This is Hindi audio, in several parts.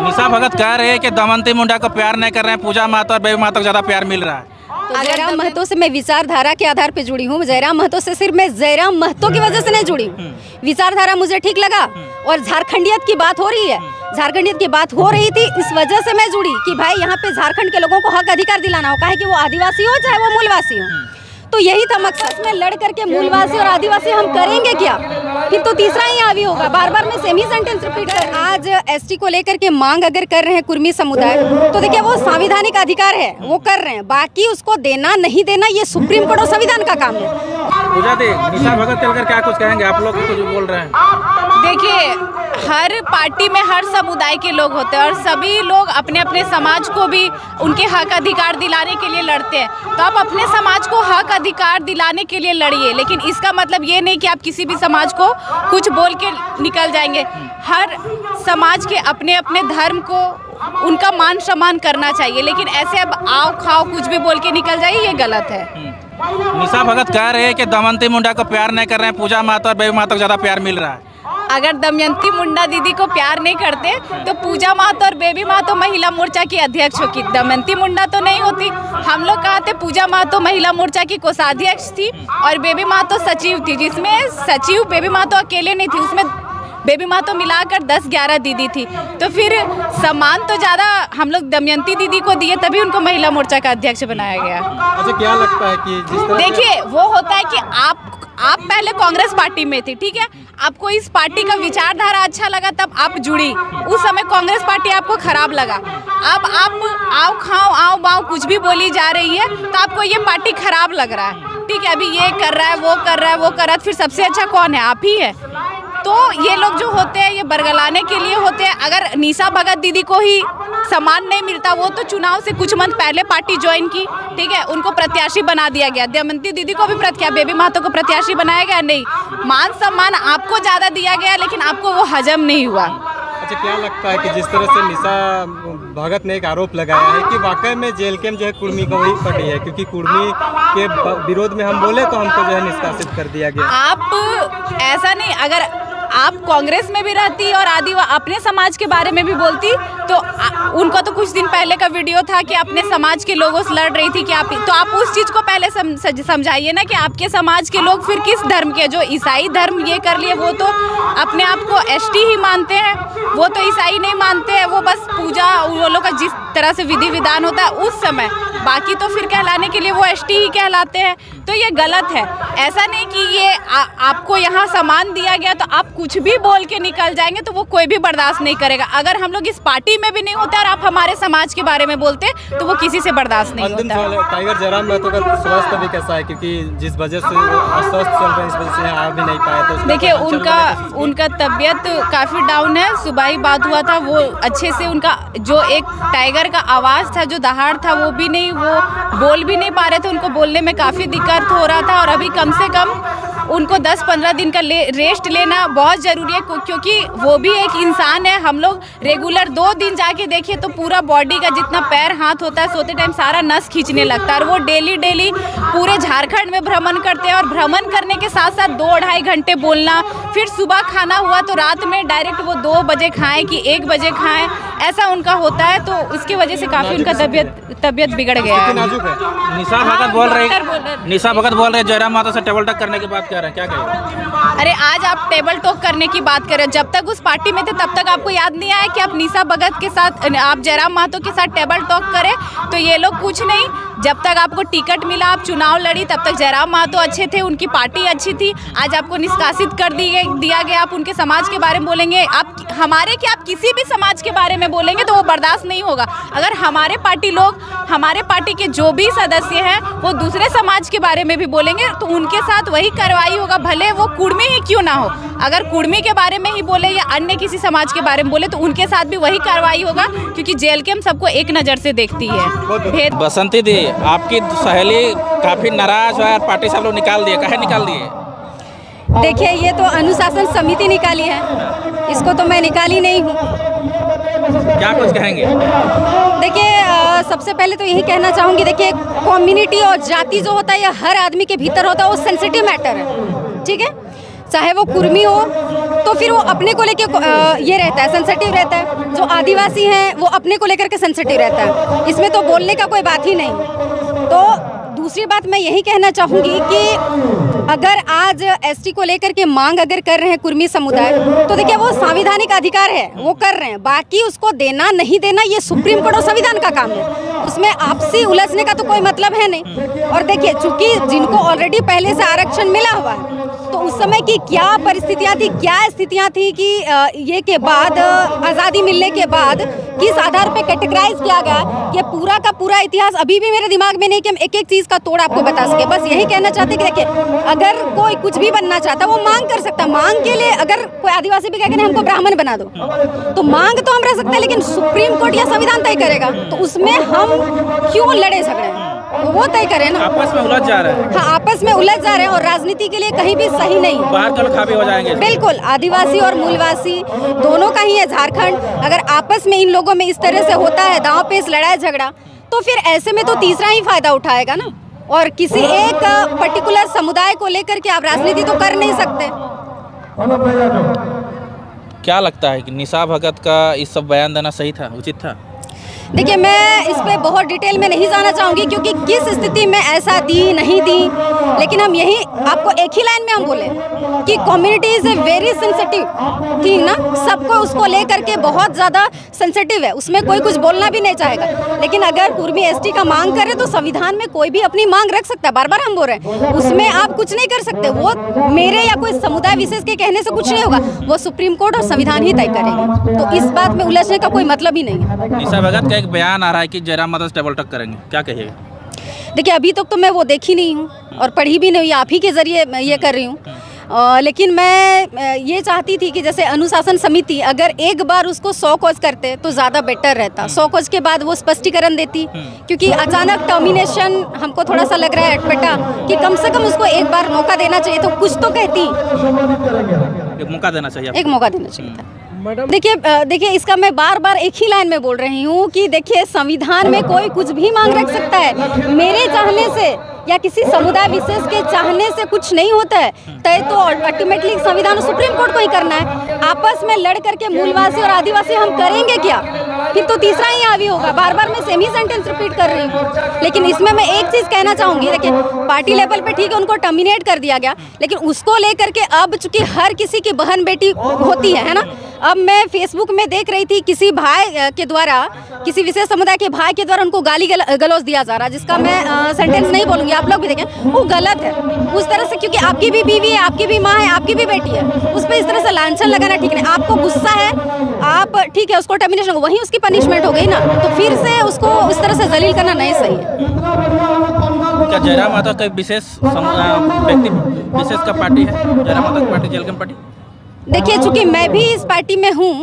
निशा भगत कह रहे हैं कि दमयंती मुंडा को प्यार नहीं कर रहे हैं, पूजा महतो और बेबी महतो को ज़्यादा प्यार मिल रहा है। तो जयराम महतो से मैं विचारधारा के आधार पे जुड़ी हूँ। जयराम महतो से सिर्फ मैं जयराम महतो की वजह से नहीं जुड़ी हूँ, विचारधारा मुझे ठीक लगा और झारखंडियत की बात हो रही है, झारखंडियत की बात हो रही थी, इस वजह से मैं जुड़ी कि भाई यहाँ पे झारखंड के लोगों को हक अधिकार दिलाना हो, चाहे कि वो आदिवासी हो चाहे वो मूलवासी हो। तो यही था मकसद में लड़ करके मूलवासी और आदिवासी हम करेंगे क्या, फिर तो तीसरा ही हावी होगा। बार बार मैं सेम ही सेंटेंस रिपीट कर। आज एसटी को लेकर के मांग अगर कर रहे हैं कुर्मी समुदाय, तो देखिए वो संवैधानिक अधिकार है, वो कर रहे हैं, बाकी उसको देना नहीं देना ये सुप्रीम कोर्ट और संविधान का काम है। पूजा दी, निशा भगत चलकर क्या कुछ कहेंगे आप लोग कुछ बोल रहे हैं? देखिए, हर पार्टी में हर समुदाय के लोग होते हैं और सभी लोग अपने अपने समाज को भी उनके हक अधिकार दिलाने के लिए लड़ते हैं। तो आप अपने समाज को हक अधिकार दिलाने के लिए लड़िए, लेकिन इसका मतलब ये नहीं कि आप किसी भी समाज को कुछ बोल के निकल जाएंगे। हर समाज के अपने अपने धर्म को उनका मान सम्मान करना चाहिए, लेकिन ऐसे अब आओ खाओ कुछ भी बोल के निकल जाइए, ये गलत है। निशा भगत कह रहे हैं कि दमयंती मुंडा को प्यार नहीं कर रहे हैं, पूजा महतो और बेबी महतो को ज़्यादा प्यार मिल रहा है। अगर दमयंती मुंडा दीदी को प्यार नहीं करते तो पूजा महतो और बेबी महतो महिला मोर्चा की अध्यक्ष होगी, दमयंती मुंडा तो नहीं होती। हम लोग कहा थे पूजा महतो महिला मोर्चा की कोषाध्यक्ष थी और बेबी महतो सचिव थी, जिसमें सचिव बेबी महतो अकेले नहीं थी, उसमें बेबी महतो मिलाकर 10-11 दीदी थी। तो फिर सम्मान तो ज़्यादा हम लोग दमयंती दीदी को दिए, तभी उनको महिला मोर्चा का अध्यक्ष बनाया गया। अच्छा, क्या लगता है कि जिस तरह देखिए, वो होता है कि आप पहले कांग्रेस पार्टी में थे, ठीक है, आपको इस पार्टी का विचारधारा अच्छा लगा तब आप जुड़ी, उस समय कांग्रेस पार्टी आपको खराब लगा। अब आप आओ खाओ आओ बाओ कुछ भी बोली जा रही है तो आपको ये पार्टी खराब लग रहा है, ठीक है। अभी ये कर रहा है, वो कर रहा है, वो कर रहा है, फिर सबसे अच्छा कौन है? आप ही है। तो ये लोग जो होते हैं ये बरगलाने के लिए होते हैं। अगर निशा भगत दीदी को ही सम्मान नहीं मिलता, वो तो चुनाव से कुछ मंथ पहले पार्टी ज्वाइन की, ठीक है, उनको प्रत्याशी बना दिया गया। दमयंती दीदी को भी बेबी महतो को प्रत्याशी बनाया गया, नहीं, मान सम्मान आपको ज़्यादा दिया गया, लेकिन आपको वो हजम नहीं हुआ। अच्छा, क्या लगता है कि जिस तरह से निशा भगत ने एक आरोप लगाया है कि वाकई में जेएलके जो है कुर्मी को वही पड़ी है, क्योंकि कुर्मी के विरोध में हम बोले तो हमको जो है निष्कासित कर दिया गया। आप ऐसा नहीं, अगर आप कांग्रेस में भी रहती और अपने समाज के बारे में भी बोलती तो उनका तो कुछ दिन पहले का वीडियो था कि अपने समाज के लोगों से लड़ रही थी कि आप उस चीज़ को पहले समझाइए ना कि आपके समाज के लोग फिर किस धर्म के, जो ईसाई धर्म ये कर लिए वो तो अपने आप को एसटी ही मानते हैं, वो तो ईसाई नहीं मानते हैं, वो बस पूजा वो लोग का जिस तरह से विधि विधान होता है उस समय, बाकी तो फिर कहलाने के लिए वो एसटी ही कहलाते हैं। तो ये गलत है। ऐसा नहीं कि ये आपको यहाँ सामान दिया गया तो आप कुछ भी बोल के निकल जाएंगे तो वो कोई भी बर्दाश्त नहीं करेगा। अगर हम लोग इस पार्टी में भी नहीं होते और आप हमारे समाज के बारे में बोलते तो वो किसी से बर्दाश्त नहीं होता। टाइगर जयराम महतो का स्वास्थ्य भी कैसा है, क्योंकि जिस वजह से वो अस्वस्थ चल रहे हैं इस वजह से आ भी नहीं पाए, तो देखिए उनका तबीयत काफ़ी डाउन है। सुबह ही बात हुआ था, वो अच्छे से उनका जो एक टाइगर का आवाज़ था, जो दहाड़ था, वो भी नहीं, वो बोल भी नहीं पा रहे थे, उनको बोलने में काफ़ी दिक्कत हो रहा था। और अभी कम से कम उनको 10-15 दिन का रेस्ट लेना बहुत ज़रूरी है, क्योंकि वो भी एक इंसान है। हम लोग रेगुलर 2 दिन जाके देखिए तो पूरा बॉडी का जितना पैर हाथ होता है सोते टाइम सारा नस खींचने लगता है, और वो डेली पूरे झारखंड में भ्रमण करते हैं। और भ्रमण करने के साथ साथ 2-2.5 घंटे बोलना, फिर सुबह खाना हुआ तो रात में डायरेक्ट वो 2 बजे खाएं कि 1 बजे खाएं, ऐसा उनका होता है। तो उसकी वजह से काफ़ी उनका तबीयत बिगड़ गया है। निशा भगत बोल रहे जयराम महतो से टेबल टॉक करने की बात कर रहे हैं, क्या कहें? अरे आज आप टेबल टॉक करने की बात करें, जब तक उस पार्टी में थे तब तक आपको याद नहीं आया कि आप निशा भगत के साथ, आप जयराम महतो के साथ टेबल टॉक करें? तो ये लोग कुछ नहीं, जब तक आपको टिकट मिला, आप चुनाव लड़ी, तब तक जयराम महतो अच्छे थे, उनकी पार्टी अच्छी थी। आज आपको निष्कासित कर दिया गया, आप उनके समाज के बारे में बोलेंगे, आप हमारे कि आप किसी भी समाज के बारे में बोलेंगे तो वो बर्दाश्त नहीं होगा। अगर हमारे पार्टी के जो भी सदस्य हैं वो दूसरे समाज के बारे में भी बोलेंगे तो उनके साथ वही कार्रवाई होगा, भले वो कुर्मी ही क्यों ना हो। अगर कुर्मी के बारे में ही बोले या अन्य किसी समाज के बारे में बोले तो उनके साथ भी वही कार्रवाई होगा, क्योंकि जेएलके हम सबको एक नज़र से देखती है। बसंती दी, आपकी सहेली काफ़ी नाराज है, पार्टी से आप लोग निकाल दिए, काहे निकाल दिए? देखिए, ये तो अनुशासन समिति निकाली है, इसको तो मैं निकाली नहीं हूँ। क्या कुछ कहेंगे? देखिए, सबसे पहले तो यही कहना चाहूँगी, देखिए कम्युनिटी और जाति जो होता है ये हर आदमी के भीतर होता है, वो सेंसिटिव मैटर है, ठीक है, चाहे वो कुर्मी हो तो फिर वो अपने को लेके ये रहता है, सेंसिटिव रहता है। जो आदिवासी हैं वो अपने को लेकर के सेंसिटिव रहता है, इसमें तो बोलने का कोई बात ही नहीं। तो दूसरी बात मैं यही कहना चाहूँगी कि अगर आज एसटी को लेकर के मांग अगर कर रहे हैं कुर्मी समुदाय, तो देखिए वो संवैधानिक अधिकार है, वो कर रहे हैं। बाकी उसको देना नहीं देना ये सुप्रीम कोर्ट और संविधान का काम है, उसमें आपसी उलझने का तो कोई मतलब है नहीं। और देखिए चूंकि जिनको ऑलरेडी पहले से आरक्षण मिला हुआ है, तो उस समय की क्या परिस्थितियाँ थी, क्या स्थितियाँ थी कि ये के बाद आज़ादी मिलने के बाद किस आधार पे कैटेगराइज किया गया, ये पूरा का पूरा इतिहास अभी भी मेरे दिमाग में नहीं कि हम एक एक चीज़ का तोड़ आपको बता सके। बस यही कहना चाहते कि देखिए अगर कोई कुछ भी बनना चाहता है वो मांग कर सकता है। मांग के लिए अगर कोई आदिवासी भी कहे हमको ब्राह्मण बना दो, तो मांग तो हम रह सकते हैं, लेकिन सुप्रीम कोर्ट या संविधान तय करेगा, तो उसमें हम क्यों लड़े झगड़े, वो तय करे ना। आपस में उलझ जा रहे हैं। हाँ, आपस में उलझ जा रहे हैं और राजनीति के लिए कहीं भी सही नहीं। बाहर कल खाबे हो जाएंगे। बिल्कुल, आदिवासी और मूलवासी दोनों का ही है झारखंड। अगर आपस में इन लोगों में इस तरह से होता है दांव पेच, लड़ाई झगड़ा, तो फिर ऐसे में तो तीसरा ही फायदा उठाएगा ना। और किसी एक पर्टिकुलर समुदाय को लेकर के आप राजनीति तो कर नहीं सकते। क्या लगता है कि निशा भगत का इस सब बयान देना सही था, उचित था? देखिए मैं इस पे बहुत डिटेल में नहीं जाना चाहूँगी, क्योंकि किस स्थिति में ऐसा दी नहीं दी, लेकिन हम यही आपको एक ही लाइन में हम बोले कि community is a very sensitive, ठीक ना। सबको उसको लेकर के बहुत ज़्यादा सेंसिटिव है, उसमें कोई कुछ बोलना भी नहीं चाहेगा। लेकिन अगर कुर्मी एसटी का मांग करे तो संविधान में कोई भी अपनी मांग रख सकता है, बार बार हम बोल रहे हैं, उसमें आप कुछ नहीं कर सकते। वो मेरे या कोई समुदाय विशेष के कहने से कुछ नहीं होगा, वो सुप्रीम कोर्ट और संविधान ही तय करेंगे। तो इस बात में उलझने का कोई मतलब ही नहीं है। निशा भगत का एक बयान आ रहा है कि जयराम माता से डबल टक करेंगे, क्या कहिएगा? देखिए अभी तक तो मैं वो देखी नहीं हूँ और पढ़ी भी नहीं हुई, आप ही के जरिए मैं ये कर रही हूँ। लेकिन मैं ये चाहती थी कि जैसे अनुशासन समिति अगर एक बार उसको 100 कोज करते तो ज़्यादा बेटर रहता। 100 कोज के बाद वो स्पष्टीकरण देती, क्योंकि अचानक टर्मिनेशन हमको थोड़ा सा लग रहा है अटपटा, कि कम से कम उसको एक बार मौका देना चाहिए, तो कुछ तो कहती। एक मौका देना चाहिए, एक मौका देना चाहिए था। देखिए इसका मैं बार बार एक ही लाइन में बोल रही हूँ कि देखिए संविधान में कोई कुछ भी मांग रख सकता है। मेरे चाहने से या किसी समुदाय विशेष के चाहने से कुछ नहीं होता है, तय तो अल्टीमेटली संविधान सुप्रीम कोर्ट को ही करना है। आपस में लड़ करके मूलवासी और आदिवासी हम करेंगे क्या? फिर तो तीसरा ही हावी होगा। बार बार मैं सेम ही सेंटेंस रिपीट कर रही हूँ। लेकिन इसमें मैं एक चीज़ कहना चाहूँगी, देखिए पार्टी लेवल पे ठीक है उनको टर्मिनेट कर दिया गया, लेकिन उसको लेकर के अब चूंकि हर किसी की बहन बेटी होती है ना। अब मैं फेसबुक में देख रही थी किसी भाई के द्वारा, किसी विशेष समुदाय के भाई के द्वारा उनको गाली गलौज दिया जा रहा है, जिसका मैं सेंटेंस नहीं बोलूँगी, आप लोग भी देखें, वो गलत है उस तरह से, क्योंकि आपकी भी बीवी है, आपकी भी माँ है, आपकी भी बेटी है, उस पर इस तरह से लांछन लगाना ठीक नहीं। आपको गुस्सा है, आप ठीक है उसको टर्मिनेशन हो, वहीं उसकी पनिशमेंट हो गई ना, तो फिर से उसको इस तरह से जलील करना नहीं सही है। क्या जयराम माता का विशेष व्यक्ति विशेष का पार्टी है, जयराम माता की पार्टी, जेलकम पार्टी? देखिए चूंकि मैं भी इस पार्टी में हूँ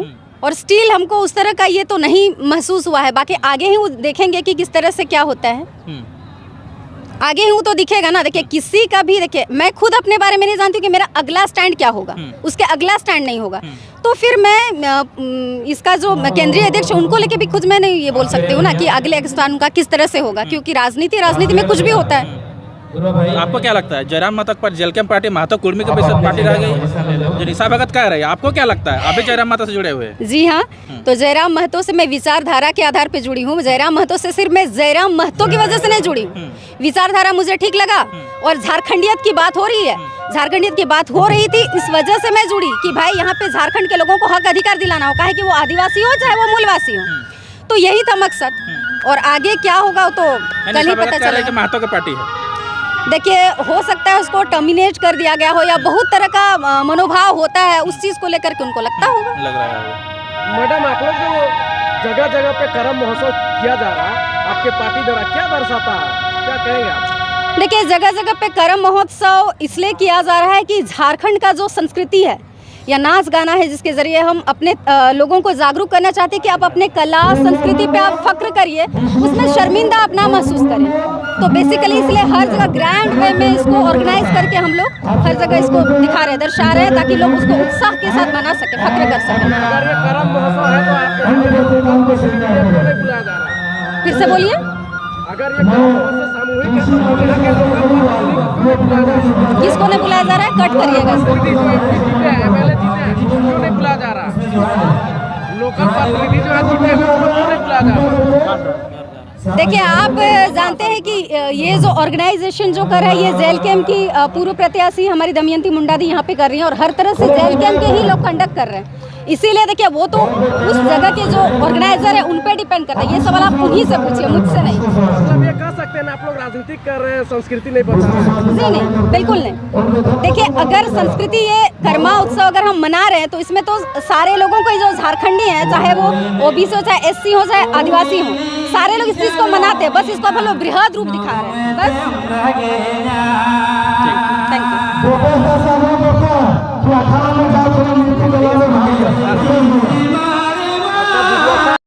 और स्टिल हमको उस तरह का ये तो नहीं महसूस हुआ है। बाकी आगे ही वो देखेंगे कि किस तरह से क्या होता है, आगे हूँ तो दिखेगा ना। देखिए किसी का भी, देखिए मैं खुद अपने बारे में नहीं जानती हूँ कि मेरा अगला स्टैंड क्या होगा, उसके अगला स्टैंड नहीं होगा, तो फिर मैं इसका जो केंद्रीय अध्यक्ष उनको लेके भी खुद मैं नहीं ये बोल सकती हूँ ना कि अगले स्थान का किस तरह से होगा, क्योंकि राजनीति में कुछ भी होता है। आपको क्या लगता है जयराम माता पर जेलकम पार्टी महतो कुर्मी की विशेष पार्टी रह गई, जो निशा भगत कह रही है, आपको क्या लगता है? आप भी जयराम माता से जुड़े हुए हैं? जी हाँ, तो जयराम महतो से मैं विचारधारा के आधार पे जुड़ी हूँ। जयराम महतो से सिर्फ मैं जयराम महतो की वजह से नहीं जुड़ी हूँ, विचारधारा मुझे ठीक लगा और झारखंडियत की बात हो रही है, झारखंडियत की बात हो रही थी, इस वजह से मैं जुड़ी कि भाई यहाँ पे झारखंड के लोगों को हक अधिकार दिलाना हो, चाहे कि वो आदिवासी हो चाहे वो मूलवासी हो, तो यही था मकसद। और आगे क्या होगा तो कल ही पता चलेगा। महतो की पार्टी है, देखिए हो सकता है उसको टर्मिनेट कर दिया गया हो या बहुत तरह का मनोभाव होता है, उस चीज़ को लेकर के उनको लगता होगा, लग रहा है। मैडम आप लोग जो जगह जगह पे करम महोत्सव किया जा रहा है आपके पार्टी द्वारा, क्या दर्शाता है, क्या कहेंगे आप? देखिए जगह जगह पे करम महोत्सव इसलिए किया जा रहा है कि झारखंड का जो संस्कृति है या नाच गाना है, जिसके जरिए हम अपने लोगों को जागरूक करना चाहते हैं कि आप अपने कला संस्कृति पे आप फक्र करिए, उसमें शर्मिंदा आप ना महसूस करें। तो बेसिकली इसलिए हर जगह ग्रैंड वे में इसको ऑर्गेनाइज करके हम लोग हर जगह इसको दिखा रहे हैं, दर्शा रहे हैं, ताकि लोग उसको उत्साह के साथ मना सके, फक्र कर सकें। अगर ये करम महोत्सव है तो आपको बुलाया जा रहा है, फिर से बोलिए। अगर ये करम महोत्सव सामूहिक है तो यहाँ के लोगों को बुलाया जा रहा है, किसको नहीं बुलाया जा रहा है? कट करिएगा इसको। लोकल प्रतिनिधि जो है जीते हुए उनको क्यों नहीं बुलाया जा रहा? देखिए, आप जानते हैं कि ये जो ऑर्गेनाइजेशन जो कर रहा है, ये जेल कैंप की पूर्व प्रत्याशी हमारी दमयंती मुंडा दी यहाँ पे कर रही हैं और हर तरह से जेल कैंप के ही लोग कंडक्ट कर रहे हैं। इसीलिए देखिए, वो तो उस जगह के जो ऑर्गेनाइजर है उन पे डिपेंड करता है। ये सवाल आप उन्हीं से पूछिए, मुझसे नहीं। मतलब ये कह सकते हैं ना आप लोग राजनीति कर रहे हैं, संस्कृति नहीं बचा रहे हैं? जी नहीं, बिल्कुल नहीं। देखिए, अगर संस्कृति ये कर्मा उत्सव अगर हम मना रहे हैं तो इसमें तो सारे लोगों को, जो झारखंडी हैं, चाहे वो ओबीसी हो, चाहे एससी हो, चाहे आदिवासी हो, सारे लोग इस चीज़ को मनाते हैं। बस इसको हम लोग बृहद रूप दिखा रहे हैं, बस। Thank you.